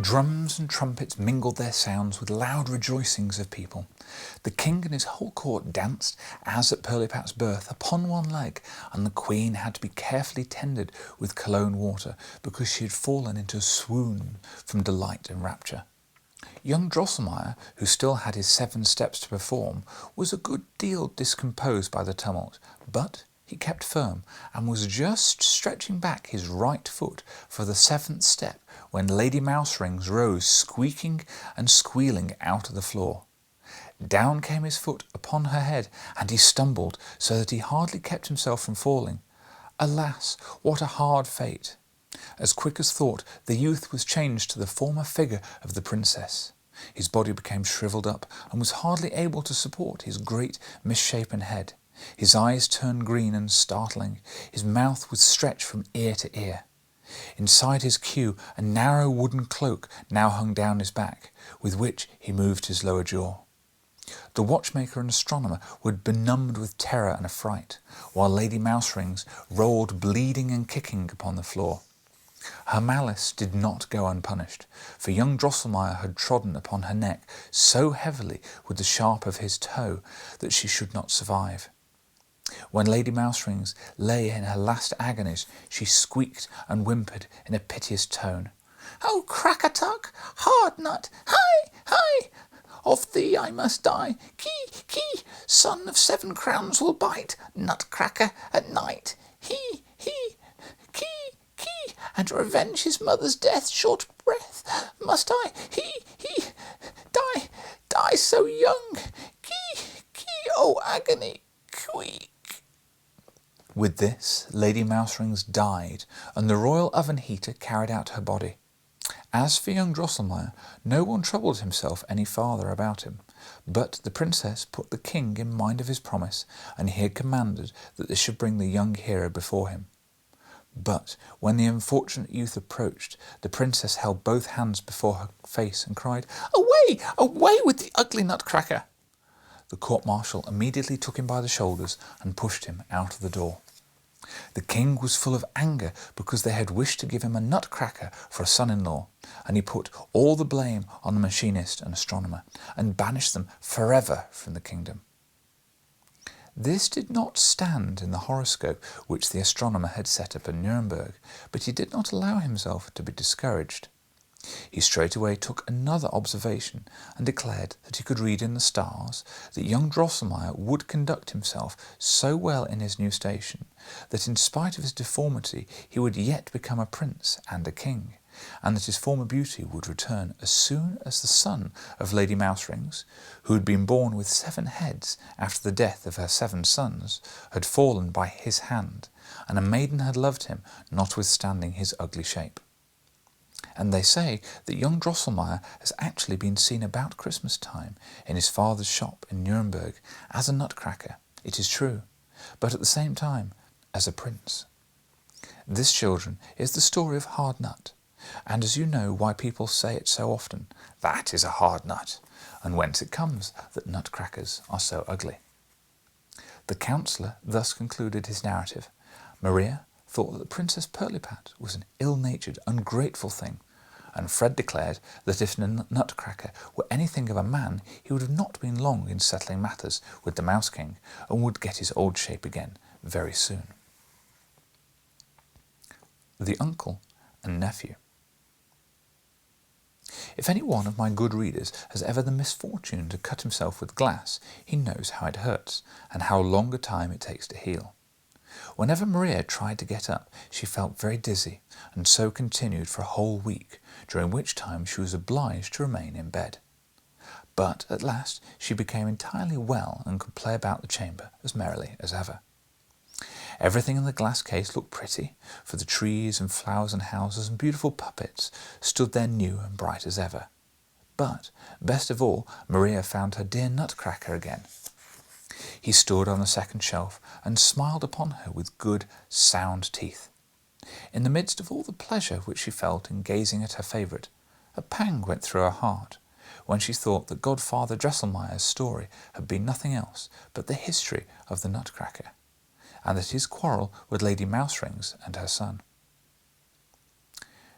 Drums and trumpets mingled their sounds with loud rejoicings of people. The king and his whole court danced, as at Pirlipat's birth, upon one leg, and the queen had to be carefully tended with cologne water, because she had fallen into a swoon from delight and rapture. Young Drosselmeyer, who still had his 7 steps to perform, was a good deal discomposed by the tumult, but he kept firm, and was just stretching back his right foot for the 7th step when Lady Mouserings rose squeaking and squealing out of the floor. Down came his foot upon her head, and he stumbled so that he hardly kept himself from falling. Alas, what a hard fate! As quick as thought, the youth was changed to the former figure of the princess. His body became shriveled up, and was hardly able to support his great misshapen head. His eyes turned green and startling. His mouth was stretched from ear to ear. Inside his queue a narrow wooden cloak now hung down his back, with which he moved his lower jaw. The watchmaker and astronomer were benumbed with terror and affright, while Lady Mouserings rolled bleeding and kicking upon the floor. Her malice did not go unpunished, for young Drosselmeyer had trodden upon her neck so heavily with the sharp of his toe that she should not survive. When Lady Mouserings lay in her last agonies, she squeaked and whimpered in a piteous tone. "Oh, Crackatuck, hard nut, hi, hi! Of thee I must die, kee, kee! Son of 7 crowns will bite, Nutcracker at night, he, kee, kee! And revenge his mother's death, short breath, must I, he, die so young, kee, oh agony, queek!" With this, Lady Mouserings died, and the royal oven heater carried out her body. As for young Drosselmeyer, no one troubled himself any farther about him, but the princess put the king in mind of his promise, and he had commanded that they should bring the young hero before him. But when the unfortunate youth approached, the princess held both hands before her face and cried, "Away, away with the ugly Nutcracker!" The court-martial immediately took him by the shoulders and pushed him out of the door. The king was full of anger because they had wished to give him a Nutcracker for a son-in-law, and he put all the blame on the machinist and astronomer, and banished them forever from the kingdom. This did not stand in the horoscope which the astronomer had set up in Nuremberg, but he did not allow himself to be discouraged. He straightway took another observation and declared that he could read in the stars that young Drosselmeyer would conduct himself so well in his new station that in spite of his deformity he would yet become a prince and a king, and that his former beauty would return as soon as the son of Lady Mouserings, who had been born with 7 heads after the death of her 7 sons, had fallen by his hand, and a maiden had loved him notwithstanding his ugly shape. And they say that young Drosselmeyer has actually been seen about Christmas time in his father's shop in Nuremberg as a Nutcracker, it is true, but at the same time as a prince. This, children, is the story of Hard Nut, and as you know why people say it so often, that is a hard nut, and whence it comes that nutcrackers are so ugly. The counsellor thus concluded his narrative. Maria thought that the Princess Pirlipat was an ill-natured, ungrateful thing, and Fred declared that if the Nutcracker were anything of a man, he would have not been long in settling matters with the Mouse King, and would get his old shape again very soon. The Uncle and Nephew. If any one of my good readers has ever the misfortune to cut himself with glass, he knows how it hurts, and how long a time it takes to heal. Whenever Maria tried to get up, she felt very dizzy, and so continued for a whole week, during which time she was obliged to remain in bed. But at last she became entirely well and could play about the chamber as merrily as ever. Everything in the glass case looked pretty, for the trees and flowers and houses and beautiful puppets stood there new and bright as ever. But, best of all, Maria found her dear Nutcracker again. He stood on the second shelf and smiled upon her with good, sound teeth. In the midst of all the pleasure which she felt in gazing at her favourite, a pang went through her heart when she thought that Godfather Dresselmeyer's story had been nothing else but the history of the Nutcracker, and that his quarrel with Lady Mouserings and her son.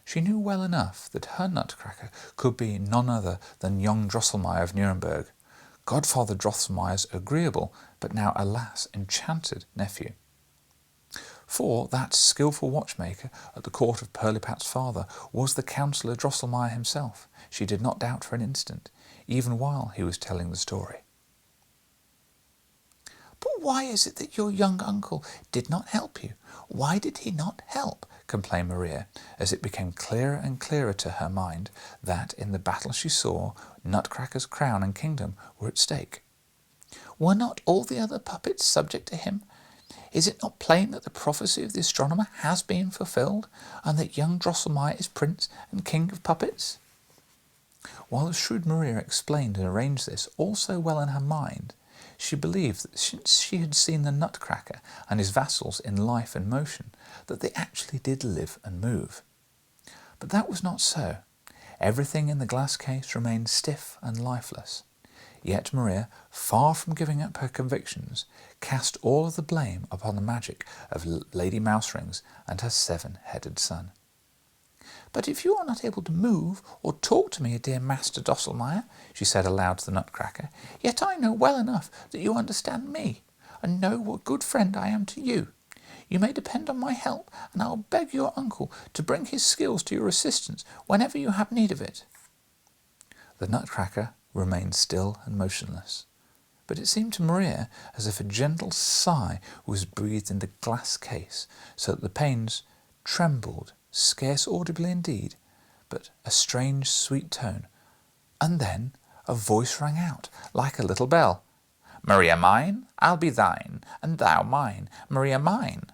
She knew well enough that her Nutcracker could be none other than young Drosselmeyer of Nuremberg, Godfather Drosselmeyer's agreeable, but now, alas, enchanted nephew. For that skilful watchmaker at the court of Pirlipat's father was the Councillor Drosselmeyer himself, she did not doubt for an instant, even while he was telling the story. "But why is it that your young uncle did not help you? Why did he not help?" complained Maria, as it became clearer and clearer to her mind that in the battle she saw, Nutcracker's crown and kingdom were at stake. "Were not all the other puppets subject to him? Is it not plain that the prophecy of the astronomer has been fulfilled, and that young Drosselmeyer is prince and king of puppets?" While the shrewd Maria explained and arranged this all so well in her mind, she believed that since she had seen the Nutcracker and his vassals in life and motion, that they actually did live and move. But that was not so. Everything in the glass case remained stiff and lifeless. Yet Maria, far from giving up her convictions, cast all of the blame upon the magic of Lady Mouserings and her 7-headed son. "But if you are not able to move or talk to me, dear Master Drosselmeyer," she said aloud to the Nutcracker, "yet I know well enough that you understand me, and know what good friend I am to you. You may depend on my help, and I will beg your uncle to bring his skills to your assistance whenever you have need of it." The Nutcracker remained still and motionless, but it seemed to Maria as if a gentle sigh was breathed in the glass case, so that the panes trembled, scarce audibly indeed, but a strange sweet tone, and then a voice rang out like a little bell. "Maria mine, I'll be thine, and thou mine, Maria mine."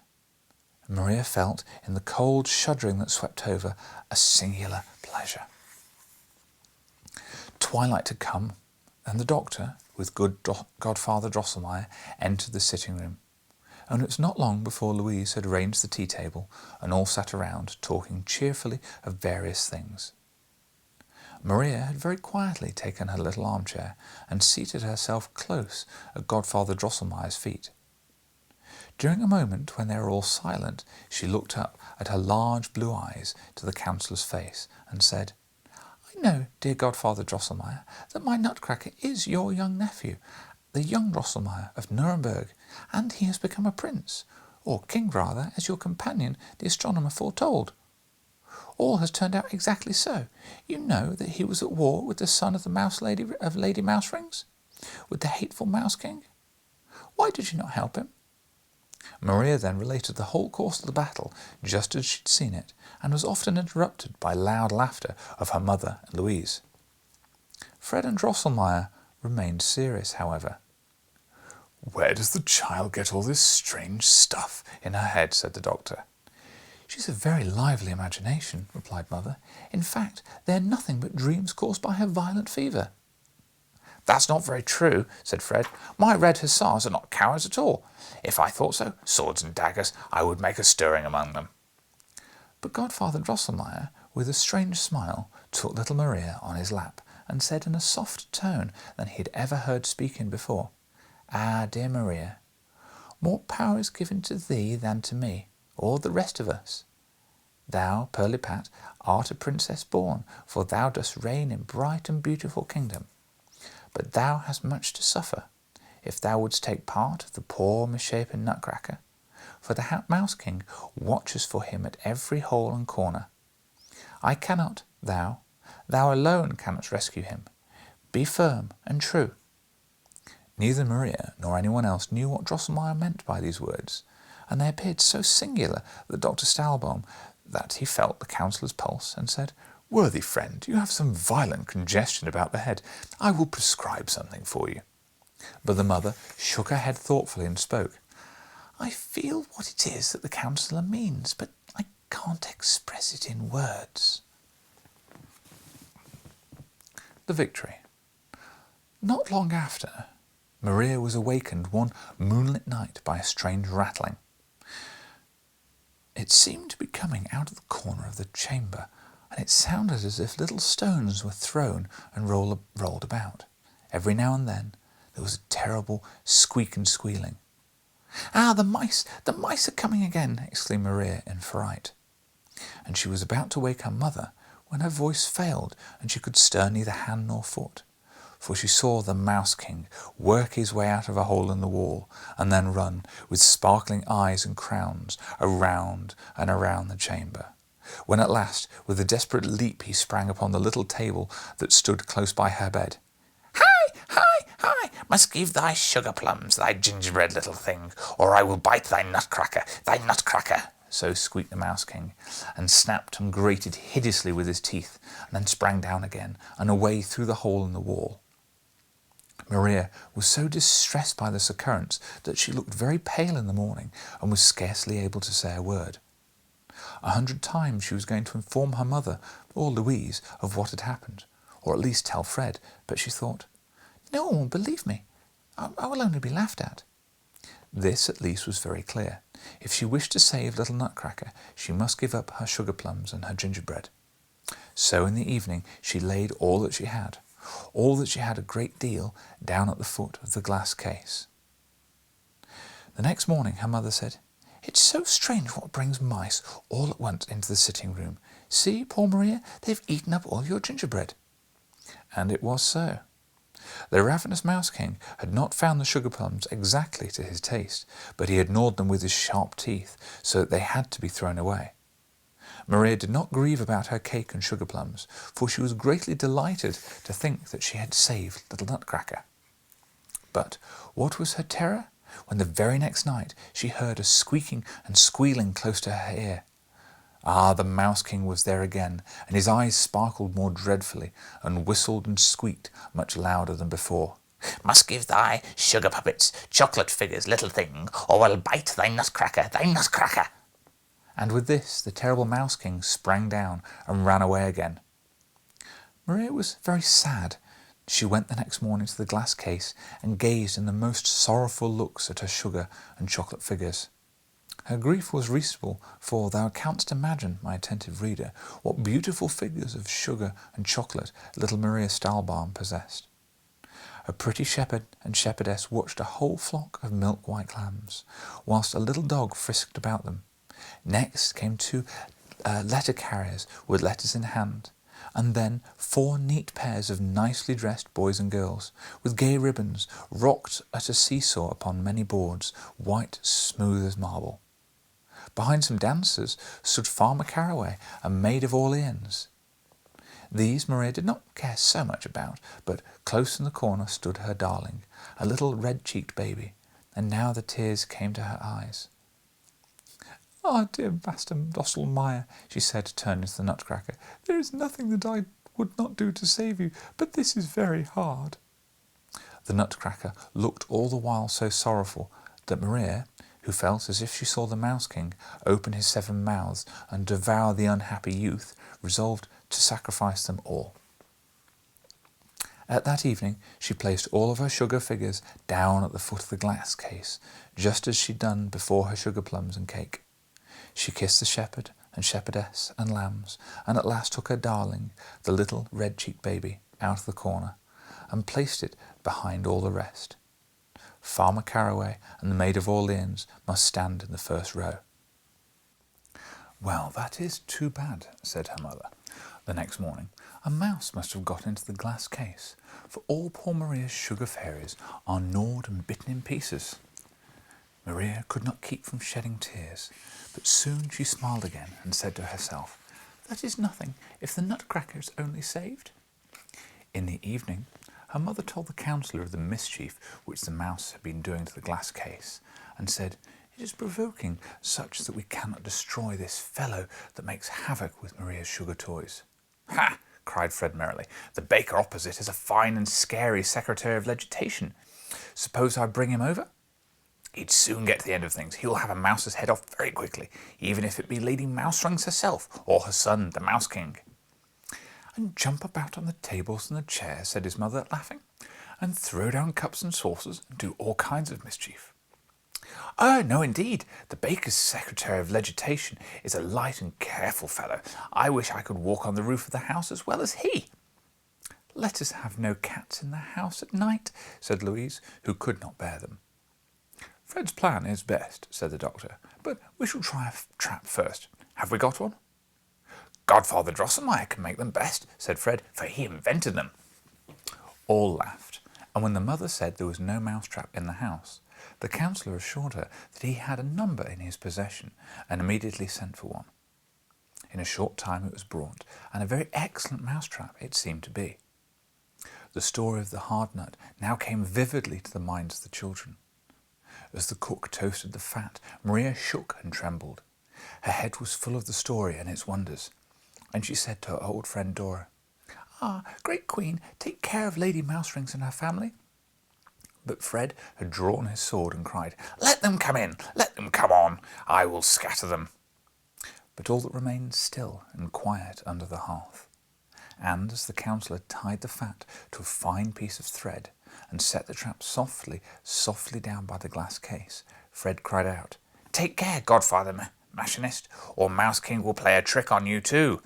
Maria felt, in the cold shuddering that swept over, a singular pleasure. Twilight had come, and the doctor, with good Godfather Drosselmeyer, entered the sitting-room, and it was not long before Louise had arranged the tea-table, and all sat around, talking cheerfully of various things. Maria had very quietly taken her little armchair, and seated herself close at Godfather Drosselmeyer's feet. During a moment when they were all silent, she looked up at her large blue eyes to the councillor's face, and said, "I know, dear Godfather Drosselmeyer, that my Nutcracker is your young nephew, the young Drosselmeyer of Nuremberg, and he has become a prince, or king rather, as your companion, the astronomer, foretold. All has turned out exactly so. You know that he was at war with the son of the Mouse Lady of Lady Mouserings, with the hateful Mouse King. Why did you not help him?" Maria then related the whole course of the battle, just as she had seen it, and was often interrupted by loud laughter of her mother and Louise. Fred and Drosselmeyer remained serious, however. "Where does the child get all this strange stuff in her head?" said the doctor. "She's a very lively imagination," replied Mother. "In fact, they're nothing but dreams caused by her violent fever." "That's not very true," said Fred. "My red hussars are not cowards at all. If I thought so, swords and daggers, I would make a stirring among them." But Godfather Drosselmeyer, with a strange smile, took little Maria on his lap, and said in a softer tone than he had ever heard speaking before, "Ah, dear Maria, more power is given to thee than to me, or the rest of us. Thou, Pirlipat, art a princess born, for thou dost reign in bright and beautiful kingdom. But thou hast much to suffer, if thou wouldst take part of the poor misshapen Nutcracker, for the Mouse King watches for him at every hole and corner. I cannot, thou alone cannot rescue him. Be firm and true." Neither Maria nor anyone else knew what Drosselmeyer meant by these words, and they appeared so singular that Dr. Stahlbaum that he felt the councillor's pulse, and said, "Worthy friend, you have some violent congestion about the head. I will prescribe something for you." But the mother shook her head thoughtfully and spoke. "I feel what it is that the councillor means, but I can't express it in words." The victory. Not long after, Maria was awakened one moonlit night by a strange rattling. It seemed to be coming out of the corner of the chamber, and it sounded as if little stones were thrown and rolled about. Every now and then there was a terrible squeak and squealing. "Ah, the mice are coming again!" exclaimed Maria in fright. and she was about to wake her mother when her voice failed and she could stir neither hand nor foot, for she saw the Mouse King work his way out of a hole in the wall and then run with sparkling eyes and crowns around and around the chamber, when at last with a desperate leap he sprang upon the little table that stood close by her bed. "Hi, must give thy sugar plums, thy gingerbread little thing, or I will bite thy nutcracker, so squeaked the Mouse King, and snapped and grated hideously with his teeth, and then sprang down again and away through the hole in the wall. Maria was so distressed by this occurrence that she looked very pale in the morning and was scarcely able to say a word. 100 times she was going to inform her mother or Louise of what had happened, or at least tell Fred, but she thought, "No one will believe me. I will only be laughed at." This at least was very clear. If she wished to save little Nutcracker, she must give up her sugar plums and her gingerbread. So in the evening she laid all that she had a great deal, down at the foot of the glass case. The next morning her mother said, "It's so strange what brings mice all at once into the sitting room. See, poor Maria, they've eaten up all your gingerbread." And it was so. The ravenous Mouse King had not found the sugar plums exactly to his taste, but he had gnawed them with his sharp teeth, so that they had to be thrown away. Maria did not grieve about her cake and sugar plums, for she was greatly delighted to think that she had saved little Nutcracker. But what was her terror when the very next night she heard a squeaking and squealing close to her ear. Ah, the Mouse King was there again, and his eyes sparkled more dreadfully, and whistled and squeaked much louder than before. "Must give thy sugar puppets, chocolate figures, little thing, or I'll bite thy nutcracker, And with this the terrible Mouse King sprang down and ran away again. Maria was very sad. She went the next morning to the glass case and gazed in the most sorrowful looks at her sugar and chocolate figures. Her grief was reasonable, for thou canst imagine, my attentive reader, what beautiful figures of sugar and chocolate little Maria Stahlbaum possessed. A pretty shepherd and shepherdess watched a whole flock of milk-white lambs, whilst a little dog frisked about them. Next came 2 letter carriers with letters in hand, and then 4 neat pairs of nicely dressed boys and girls, with gay ribbons, rocked at a seesaw upon many boards, white smooth as marble. Behind some dancers stood Farmer Caraway and Maid of Orleans. These Maria did not care so much about, but close in the corner stood her darling, a little red-cheeked baby, and now the tears came to her eyes. "Ah, dear Master Drosselmeyer," she said, turning to the Nutcracker, "there is nothing that I would not do to save you, but this is very hard." The Nutcracker looked all the while so sorrowful that Maria, who felt as if she saw the Mouse King open his 7 mouths and devour the unhappy youth, resolved to sacrifice them all. At that evening she placed all of her sugar figures down at the foot of the glass case, just as she'd done before her sugar plums and cake. She kissed the shepherd and shepherdess and lambs, and at last took her darling, the little red-cheeked baby, out of the corner, and placed it behind all the rest. Farmer Caraway and the Maid of Orleans must stand in the first row. "Well, that is too bad," said her mother. The next morning a mouse must have got into the glass case, for all poor Maria's sugar fairies are gnawed and bitten in pieces. Maria could not keep from shedding tears, but soon she smiled again and said to herself, "That is nothing if the Nutcracker is only saved." In the evening her mother told the counsellor of the mischief which the mouse had been doing to the glass case, and said, "It is provoking such that we cannot destroy this fellow that makes havoc with Maria's sugar toys." "Ha!" cried Fred merrily. "The baker opposite is a fine and scary Secretary of Vegetation. Suppose I bring him over? He'd soon get to the end of things. He'll have a mouse's head off very quickly, even if it be Lady Mouserings herself, or her son, the Mouse King." "And jump about on the tables and the chairs," said his mother, laughing, "and throw down cups and saucers, and do all kinds of mischief." "Oh, no, indeed. The baker's Secretary of Vegetation is a light and careful fellow. I wish I could walk on the roof of the house as well as he." "Let us have no cats in the house at night," said Louise, who could not bear them. "Fred's plan is best," said the doctor, "but we shall try a trap first. Have we got one?" "Godfather Drosselmeyer can make them best," said Fred, "for he invented them." All laughed, and when the mother said there was no mousetrap in the house, the counsellor assured her that he had a number in his possession and immediately sent for one. In a short time it was brought, and a very excellent mousetrap it seemed to be. The story of the hard nut now came vividly to the minds of the children. As the cook toasted the fat, Maria shook and trembled. Her head was full of the story and its wonders, and she said to her old friend Dora, "Ah, great Queen, take care of Lady Mouserings and her family." But Fred had drawn his sword and cried, "Let them come in, let them come on, I will scatter them." But all that remained still and quiet under the hearth. And as the counsellor tied the fat to a fine piece of thread and set the trap softly, softly down by the glass case, Fred cried out, "Take care, Godfather Machinist, or Mouse King will play a trick on you too."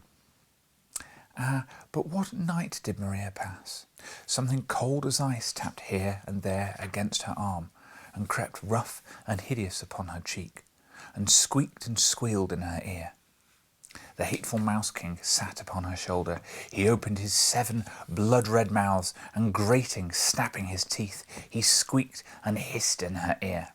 But what night did Maria pass? Something cold as ice tapped here and there against her arm, and crept rough and hideous upon her cheek, and squeaked and squealed in her ear. The hateful Mouse King sat upon her shoulder. He opened his 7 blood-red mouths, and grating, snapping his teeth, he squeaked and hissed in her ear.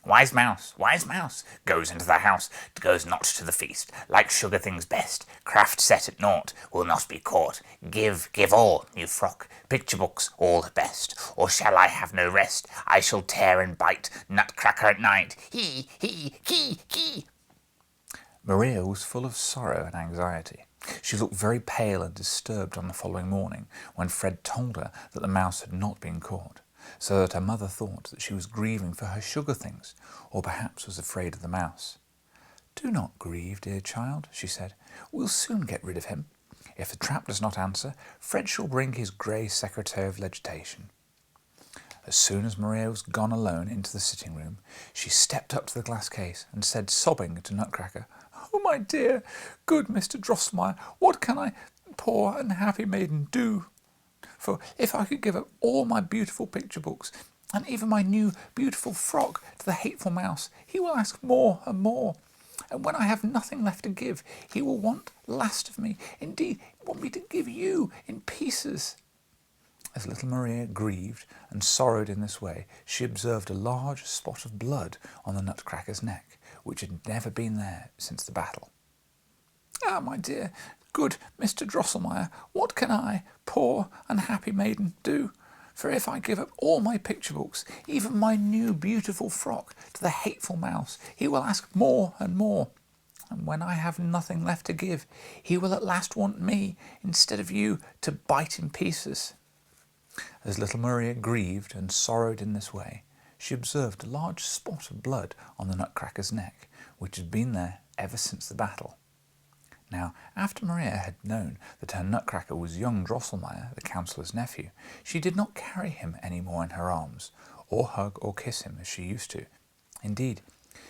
Wise mouse, goes into the house, goes not to the feast. Like sugar things best, craft set at naught, will not be caught. Give all, new frock, picture books, all the best. Or shall I have no rest? I shall tear and bite, Nutcracker at night. He, key. Maria was full of sorrow and anxiety. She looked very pale and disturbed on the following morning, when Fred told her that the mouse had not been caught, so that her mother thought that she was grieving for her sugar things, or perhaps was afraid of the mouse. "Do not grieve, dear child," she said. "We'll soon get rid of him. If the trap does not answer, Fred shall bring his grey secretary of legislation." As soon as Maria was gone alone into the sitting room, she stepped up to the glass case and said, sobbing, to Nutcracker, "Oh, my dear, good Mr. Drosselmeyer, what can I, poor unhappy maiden, do? For if I could give up all my beautiful picture books, and even my new beautiful frock, to the hateful mouse, he will ask more and more. And when I have nothing left to give, he will want last of me. Indeed, want me to give you in pieces." As little Maria grieved and sorrowed in this way, she observed a large spot of blood on the Nutcracker's neck, which had never been there since the battle. "Ah, my dear, good Mr. Drosselmeyer, what can I, poor unhappy maiden, do? For if I give up all my picture books, even my new beautiful frock, to the hateful mouse, he will ask more and more. And when I have nothing left to give, he will at last want me, instead of you, to bite in pieces." As little Maria grieved and sorrowed in this way, she observed a large spot of blood on the Nutcracker's neck, which had been there ever since the battle. Now, after Maria had known that her Nutcracker was young Drosselmeyer, the counsellor's nephew, she did not carry him any more in her arms, or hug or kiss him as she used to. Indeed,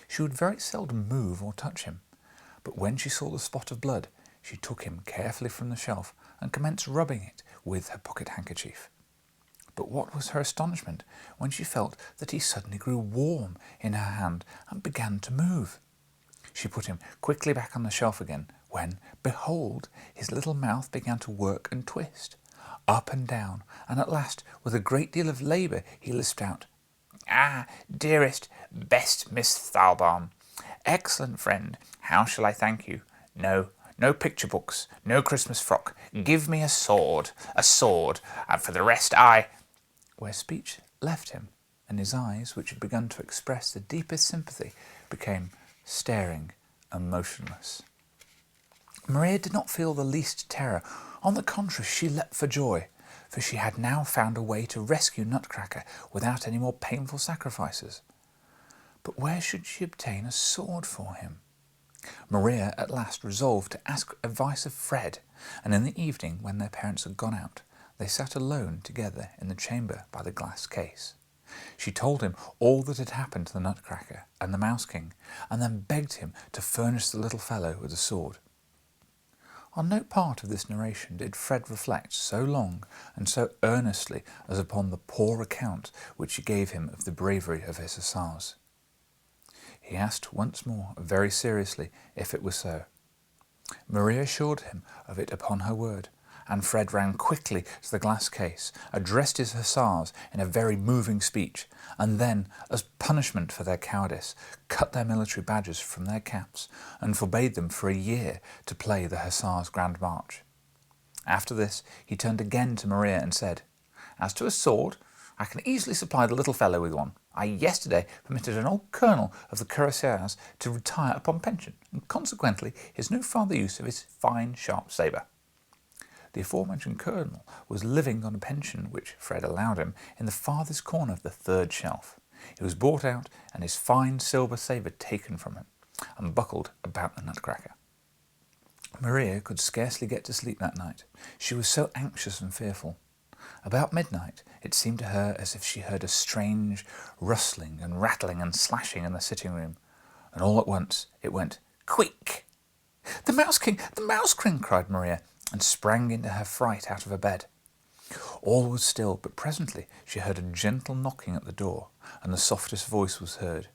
she would very seldom move or touch him. But when she saw the spot of blood, she took him carefully from the shelf and commenced rubbing it with her pocket handkerchief. But what was her astonishment when she felt that he suddenly grew warm in her hand and began to move. She put him quickly back on the shelf again, when, behold, his little mouth began to work and twist, up and down, and at last, with a great deal of labour, he lisped out, "Ah, dearest, best Miss Thalbaum, excellent friend, how shall I thank you? No picture books, no Christmas frock, give me a sword, and for the rest Where speech left him, and his eyes, which had begun to express the deepest sympathy, became staring and motionless. Maria did not feel the least terror. On the contrary, she leapt for joy, for she had now found a way to rescue Nutcracker without any more painful sacrifices. But where should she obtain a sword for him? Maria at last resolved to ask advice of Fred, and in the evening, when their parents had gone out, they sat alone together in the chamber by the glass case. She told him all that had happened to the Nutcracker and the Mouse King, and then begged him to furnish the little fellow with a sword. On no part of this narration did Fred reflect so long and so earnestly as upon the poor account which she gave him of the bravery of his hussars. He asked once more, very seriously, if it were so. Maria assured him of it upon her word, and Fred ran quickly to the glass case, addressed his hussars in a very moving speech, and then, as punishment for their cowardice, cut their military badges from their caps and forbade them for a year to play the Hussars' Grand March. After this, he turned again to Maria and said, "As to a sword, I can easily supply the little fellow with one. I yesterday permitted an old colonel of the cuirassiers to retire upon pension, and consequently he has no farther use of his fine sharp sabre." The aforementioned colonel was living on a pension which Fred allowed him in the farthest corner of the third shelf. He was brought out and his fine silver sabre taken from him and buckled about the Nutcracker. Maria could scarcely get to sleep that night. She was so anxious and fearful. About midnight it seemed to her as if she heard a strange rustling and rattling and slashing in the sitting room, and all at once it went "Quick!" "The Mouse King! The Mouse King!" cried Maria, and sprang into her fright out of her bed. All was still, but presently she heard a gentle knocking at the door, and the softest voice was heard.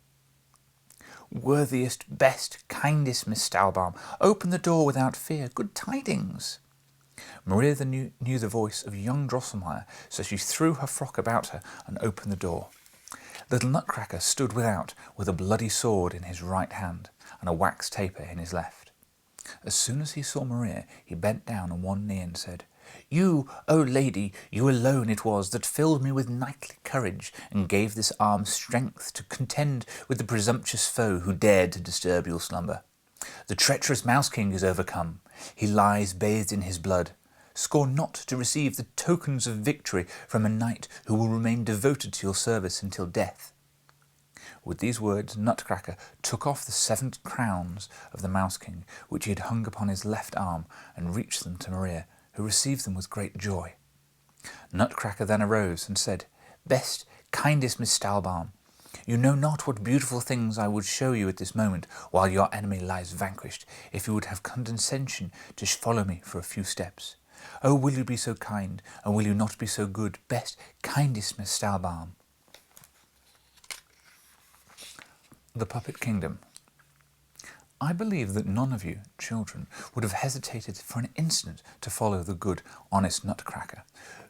"Worthiest, best, kindest Miss Stahlbaum, open the door without fear. Good tidings." Maria then knew the voice of young Drosselmeyer, so she threw her frock about her and opened the door. Little Nutcracker stood without with a bloody sword in his right hand and a wax taper in his left. As soon as he saw Maria, he bent down on one knee and said, "You, O lady, you alone it was that filled me with knightly courage and gave this arm strength to contend with the presumptuous foe who dared to disturb your slumber. The treacherous Mouse King is overcome. He lies bathed in his blood. Scorn not to receive the tokens of victory from a knight who will remain devoted to your service until death." With these words, Nutcracker took off the 7 crowns of the Mouse King, which he had hung upon his left arm, and reached them to Maria, who received them with great joy. Nutcracker then arose and said, "Best, kindest Miss Stahlbaum, you know not what beautiful things I would show you at this moment, while your enemy lies vanquished, if you would have condescension to follow me for a few steps. Oh, will you be so kind, and will you not be so good, best, kindest Miss Stahlbaum?" The Puppet Kingdom. I believe that none of you, children, would have hesitated for an instant to follow the good, honest Nutcracker,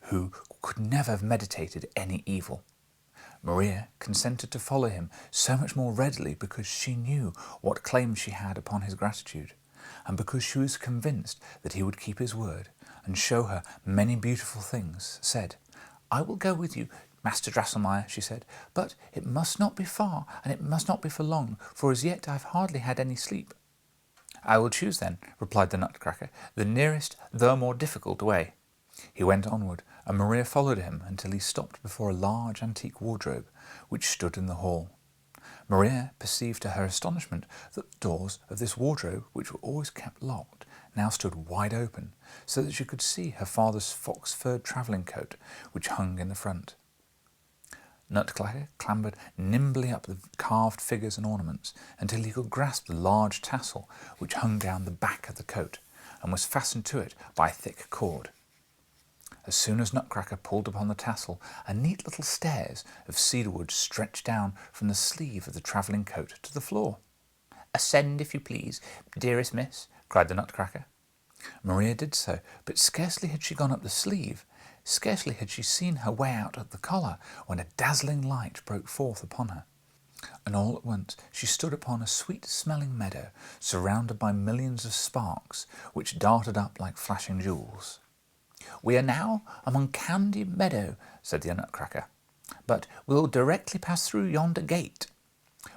who could never have meditated any evil. Maria consented to follow him so much more readily because she knew what claims she had upon his gratitude, and because she was convinced that he would keep his word and show her many beautiful things, said, "I will go with you, Master Drosselmeyer," she said, "but it must not be far, and it must not be for long, for as yet I have hardly had any sleep." "I will choose then," replied the Nutcracker, "the nearest, though more difficult way." He went onward, and Maria followed him until he stopped before a large antique wardrobe, which stood in the hall. Maria perceived to her astonishment that the doors of this wardrobe, which were always kept locked, now stood wide open, so that she could see her father's fox-furred travelling coat, which hung in the front. Nutcracker clambered nimbly up the carved figures and ornaments until he could grasp the large tassel which hung down the back of the coat and was fastened to it by a thick cord. As soon as Nutcracker pulled upon the tassel, a neat little stairs of cedarwood stretched down from the sleeve of the travelling coat to the floor. "Ascend, if you please, dearest miss," cried the Nutcracker. Maria did so, but scarcely had she gone up the sleeve, scarcely had she seen her way out at the collar, when a dazzling light broke forth upon her, and all at once she stood upon a sweet-smelling meadow, surrounded by millions of sparks, which darted up like flashing jewels. "We are now among Candy Meadow," said the Nutcracker, "but we will directly pass through yonder gate."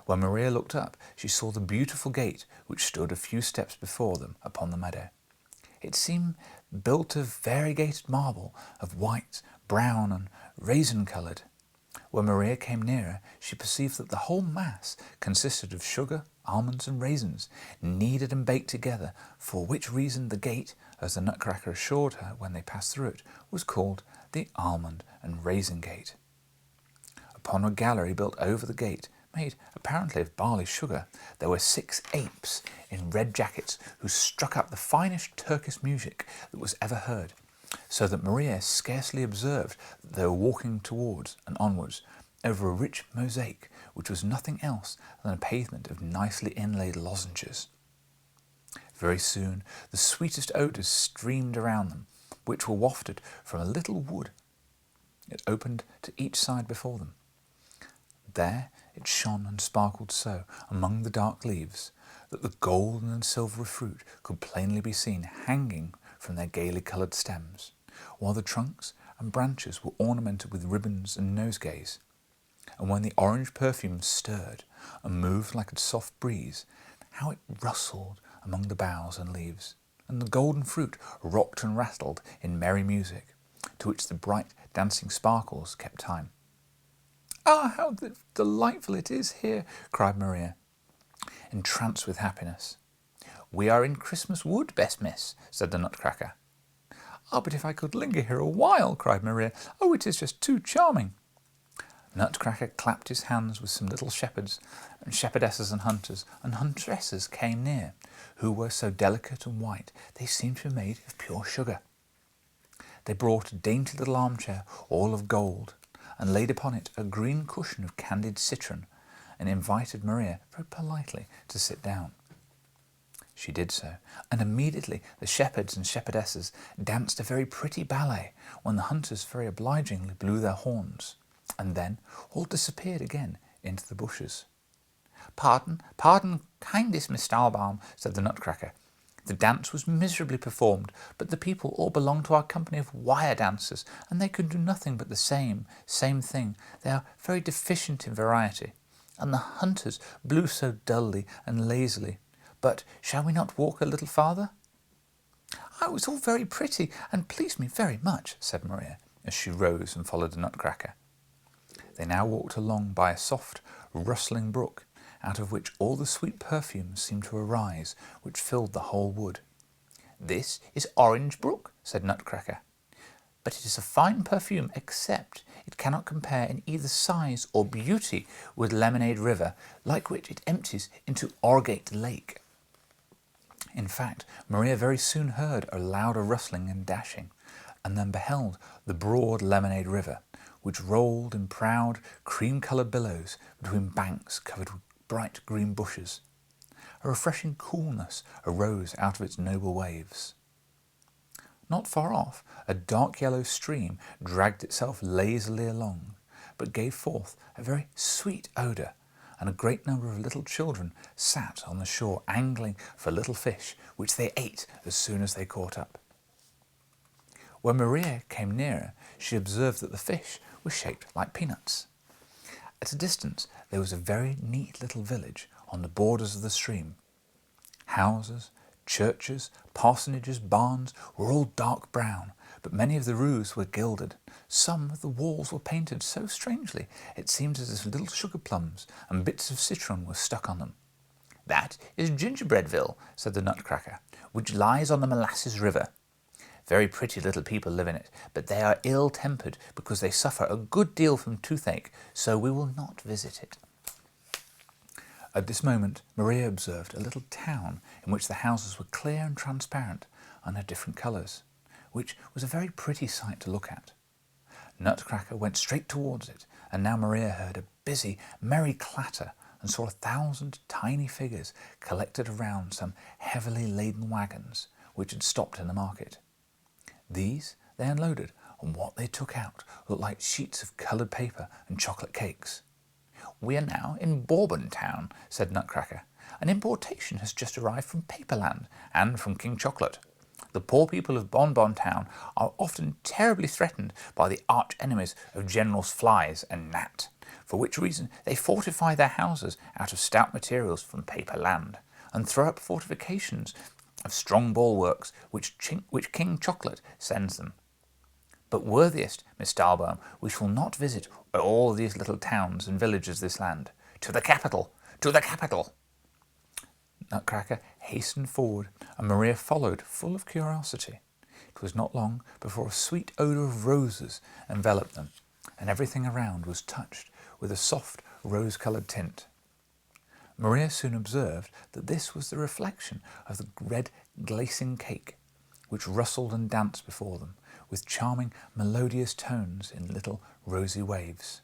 When Maria looked up, she saw the beautiful gate which stood a few steps before them upon the meadow. It seemed built of variegated marble, of white, brown, and raisin-coloured. When Maria came nearer, she perceived that the whole mass consisted of sugar, almonds, and raisins, kneaded and baked together, for which reason the gate, as the Nutcracker assured her when they passed through it, was called the Almond and Raisin Gate. Upon a gallery built over the gate, made apparently of barley sugar, there were 6 apes in red jackets who struck up the finest Turkish music that was ever heard, so that Maria scarcely observed that they were walking towards and onwards over a rich mosaic which was nothing else than a pavement of nicely inlaid lozenges. Very soon the sweetest odours streamed around them, which were wafted from a little wood. It opened to each side before them. There it shone and sparkled so among the dark leaves that the golden and silvery fruit could plainly be seen hanging from their gaily coloured stems, while the trunks and branches were ornamented with ribbons and nosegays. And when the orange perfume stirred and moved like a soft breeze, how it rustled among the boughs and leaves, and the golden fruit rocked and rattled in merry music, to which the bright dancing sparkles kept time. "Ah, how delightful it is here!" cried Maria, entranced with happiness. "We are in Christmas Wood, best miss," said the Nutcracker. "Ah, but if I could linger here a while!" cried Maria. "Oh, it is just too charming!" Nutcracker clapped his hands with some little shepherds and shepherdesses and huntresses came near, who were so delicate and white they seemed to be made of pure sugar. They brought a dainty little armchair, all of gold, and laid upon it a green cushion of candied citron, and invited Maria very politely to sit down. She did so, and immediately the shepherds and shepherdesses danced a very pretty ballet, when the hunters very obligingly blew their horns, and then all disappeared again into the bushes. Pardon, kindest Miss Stahlbaum," said the Nutcracker. "The dance was miserably performed, but the people all belong to our company of wire dancers, and they can do nothing but the same thing. They are very deficient in variety, and the hunters blew so dully and lazily. But shall we not walk a little farther?" "Oh, it's all very pretty, and pleased me very much," said Maria, as she rose and followed the Nutcracker. They now walked along by a soft, rustling brook, out of which all the sweet perfumes seemed to arise, which filled the whole wood. "This is Orange Brook," said Nutcracker, "but it is a fine perfume, except it cannot compare in either size or beauty with Lemonade River, like which it empties into Orgate Lake." In fact, Maria very soon heard a louder rustling and dashing, and then beheld the broad Lemonade River, which rolled in proud, cream-coloured billows between banks covered with bright green bushes. A refreshing coolness arose out of its noble waves. Not far off, a dark yellow stream dragged itself lazily along, but gave forth a very sweet odour, and a great number of little children sat on the shore angling for little fish, which they ate as soon as they caught up. When Maria came nearer, she observed that the fish were shaped like peanuts. At a distance there was a very neat little village on the borders of the stream. Houses, churches, parsonages, barns were all dark brown, but many of the roofs were gilded. Some of the walls were painted so strangely it seemed as if little sugar plums and bits of citron were stuck on them. "That is Gingerbreadville," said the Nutcracker, "which lies on the Molasses River. Very pretty little people live in it, but they are ill-tempered because they suffer a good deal from toothache, so we will not visit it." At this moment Maria observed a little town in which the houses were clear and transparent and of different colours, which was a very pretty sight to look at. Nutcracker went straight towards it, and now Maria heard a busy, merry clatter and saw 1,000 tiny figures collected around some heavily laden wagons which had stopped in the market. These they unloaded, and what they took out looked like sheets of coloured paper and chocolate cakes. "We are now in Bourbon Town," said Nutcracker. "An importation has just arrived from Paperland and from King Chocolate. The poor people of Bonbon Town are often terribly threatened by the arch enemies of Generals Flies and Gnat, for which reason they fortify their houses out of stout materials from Paperland, and throw up fortifications of strong bulwarks which King Chocolate sends them. But worthiest Miss Stahlbaum, we shall not visit all these little towns and villages of this land. To the capital! To the capital!" Nutcracker hastened forward, and Maria followed, full of curiosity. It was not long before a sweet odour of roses enveloped them, and everything around was touched with a soft rose-coloured tint. Maria soon observed that this was the reflection of the red glacing cake, which rustled and danced before them, with charming melodious tones in little rosy waves.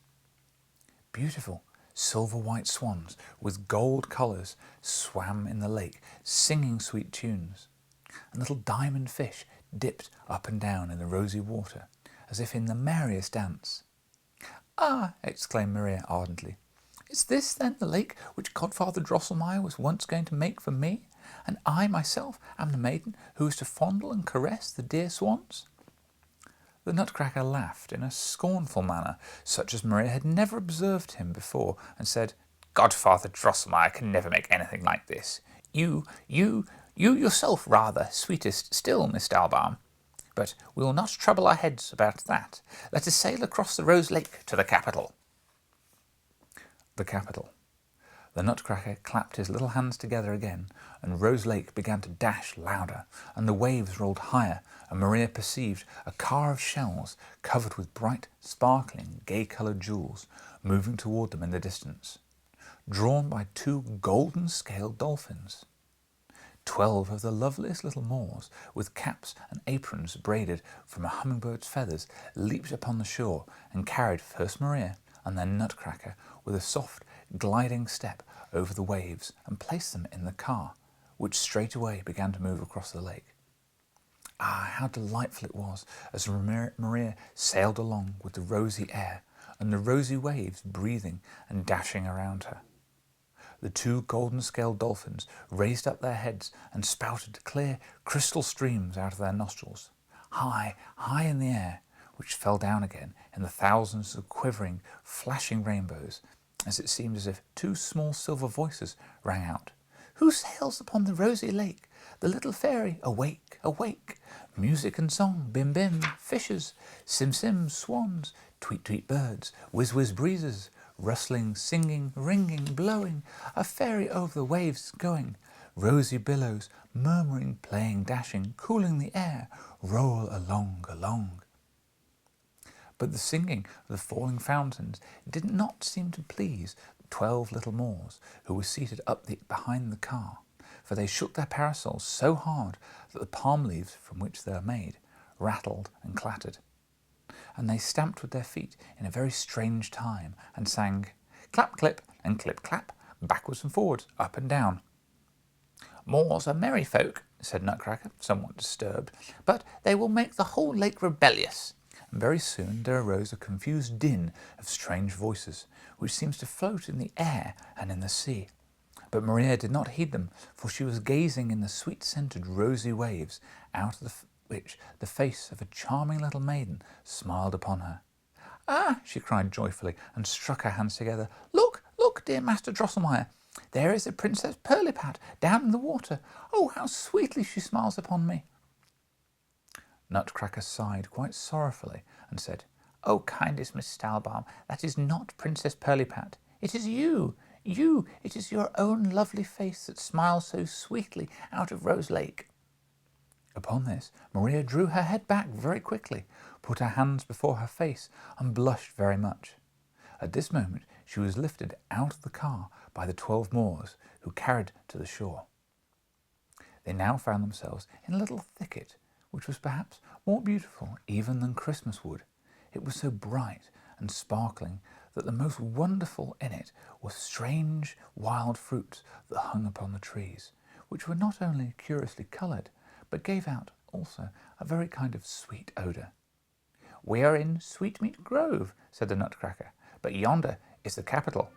"Beautiful," Silver-white swans with gold collars swam in the lake, singing sweet tunes, and little diamond fish dipped up and down in the rosy water, as if in the merriest dance. "Ah!" exclaimed Maria ardently. "Is this then the lake which Godfather Drosselmeyer was once going to make for me, and I myself am the maiden who is to fondle and caress the dear swans?" The Nutcracker laughed in a scornful manner, such as Maria had never observed him before, and said, "Godfather Drosselmeyer can never make anything like this. You yourself rather, sweetest still, Miss Stahlbaum. But we will not trouble our heads about that. Let us sail across the Rose Lake to the capital." The capital. The Nutcracker clapped his little hands together again, and Rose Lake began to dash louder, and the waves rolled higher, and Maria perceived a car of shells covered with bright, sparkling, gay-coloured jewels moving toward them in the distance, drawn by 2 golden-scaled dolphins. 12 of the loveliest little Moors, with caps and aprons braided from a hummingbird's feathers, leaped upon the shore and carried first Maria and then Nutcracker with a soft, gliding step over the waves and placed them in the car, which straightway began to move across the lake. Ah, how delightful it was as Maria sailed along with the rosy air and the rosy waves breathing and dashing around her. The 2 golden-scaled dolphins raised up their heads and spouted clear crystal streams out of their nostrils, high, high in the air, which fell down again in the thousands of quivering, flashing rainbows, as it seemed as if 2 small silver voices rang out, "Who sails upon the rosy lake? The little fairy, awake, awake! Music and song, bim bim, fishes, sim sim, swans, tweet tweet birds, whiz whiz breezes, rustling, singing, ringing, blowing, a fairy over the waves going, rosy billows, murmuring, playing, dashing, cooling the air, roll along, along." But the singing of the falling fountains did not seem to please the 12 little Moors who were seated up behind the car, for they shook their parasols so hard that the palm leaves from which they were made rattled and clattered. And they stamped with their feet in a very strange time and sang, "Clap, clip, and clip, clap, backwards and forwards, up and down." "Moors are merry folk," said Nutcracker, somewhat disturbed, "but they will make the whole lake rebellious." And very soon there arose a confused din of strange voices, which seemed to float in the air and in the sea. But Maria did not heed them, for she was gazing in the sweet-scented rosy waves, out of which the face of a charming little maiden smiled upon her. "Ah!" she cried joyfully, and struck her hands together. "Look, look, dear Master Drosselmeyer! There is the Princess Pirlipat down in the water. Oh, how sweetly she smiles upon me!" Nutcracker sighed quite sorrowfully and said, "Oh, kindest Miss Stahlbaum, that is not Princess Pirlipat. It is you. It is your own lovely face that smiles so sweetly out of Rose Lake." Upon this, Maria drew her head back very quickly, put her hands before her face, and blushed very much. At this moment she was lifted out of the car by the 12 Moors, who carried to the shore. They now found themselves in a little thicket, which was perhaps more beautiful even than Christmas wood. It was so bright and sparkling that the most wonderful in it were strange wild fruits that hung upon the trees, which were not only curiously coloured, but gave out also a very kind of sweet odour. "We are in Sweetmeat Grove," said the Nutcracker, "but yonder is the capital."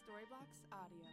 Storyblocks Audio.